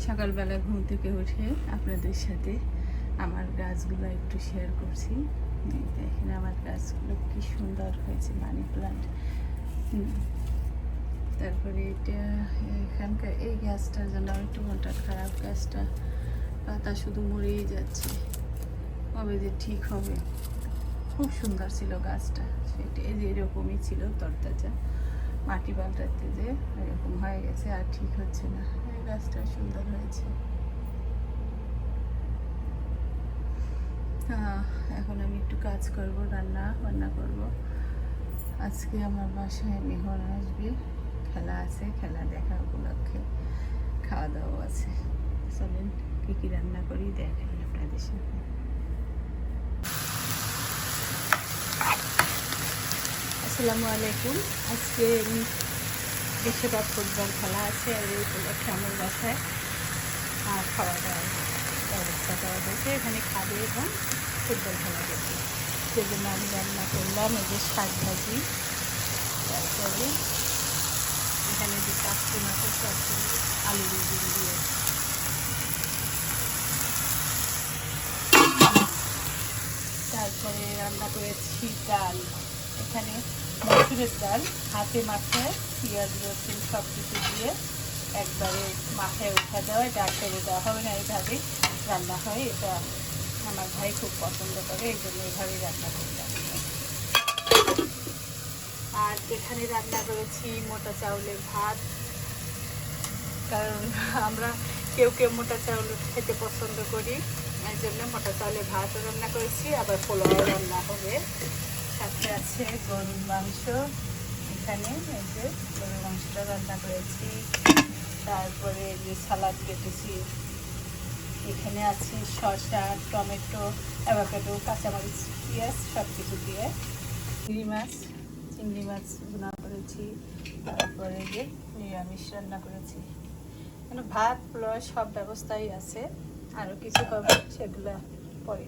সকালবেলা ঘুম থেকে উঠে আপনাদের সাথে আমার গাছগুলো একটু শেয়ার করছি। দেখেন আমার গাছগুলো কি সুন্দর হয়েছে, মানি প্লান্ট। তারপরে এটা এখানকার এই গাছটার জন্য একটু মনটা খারাপ, গাছটা পাতা শুধু মরেই যাচ্ছে, কবে যে ঠিক হবে। খুব সুন্দর ছিল গাছটা, সেটা এই যে এরকমই ছিল তরতাজা, মাটি পাল্টাতে যে এরকম হয়ে গেছে আর ঠিক হচ্ছে না। এই গাছটা সুন্দর হয়েছে। এখন আমি একটু কাজ করব, রান্না করব। আজকে আমার বাসায় মেহমান আসবে, খেলা আছে, খেলা দেখা উপলক্ষে খাওয়া দাওয়া আছে। চলেন কী কী রান্না করি দেখাই আপনাদের সাথে। আসসালামু আলাইকুম। আজকে বিশ্বকাপ ফুটবল খেলা আছে, আর এই উপলক্ষে আমার বাসায় খাওয়া দাওয়ার ব্যবস্থা করা হয়েছে। এখানে খাবে এবং ফুটবল খেলা দেখবে, সেজন্য আমি রান্না করলাম এই যে শাক ভাজি, তারপরে এখানে যে কাঁচকি মাছের চচ্চড়ি, আলু বেগুন দিয়ে, তারপরে রান্না করেছি ডাল। এখানে মসুরের ডাল হাতে মাথায় পেঁয়াজ রসুন সব কিছু দিয়ে একবারে মাথায় উঠা দেওয়া, ডাল ফেলে দেওয়া হবে না, এইভাবেই রান্না হয়। এটা আমার ভাই খুব পছন্দ করে, এই জন্য এইভাবেই রান্না করলাম। আর এখানে রান্না করেছি মোটা চাউলের ভাত, কারণ আমরা কেউ কেউ মোটা চাউল খেতে পছন্দ করি, এই জন্য মোটা চাউলের ভাতও রান্না করেছি, আবার পোলাও রান্না হবে। সাথে আছে গরুর মাংস, এখানে এই যে গরুর মাংসটা রান্না করেছি। তারপরে যে সালাদ কেটেছি, এখানে আছে শসা, টমেটো, অ্যাভোকাডো, কাঁচামরিচ, পেঁয়াজ সব কিছু দিয়ে। চিংড়ি মাছ ভুনা করেছি। তারপরে যে নিরামিষ রান্না করেছি। ভাত পোলাও সব ব্যবস্থাই আছে, আরও কিছু হবে সেগুলো পরে।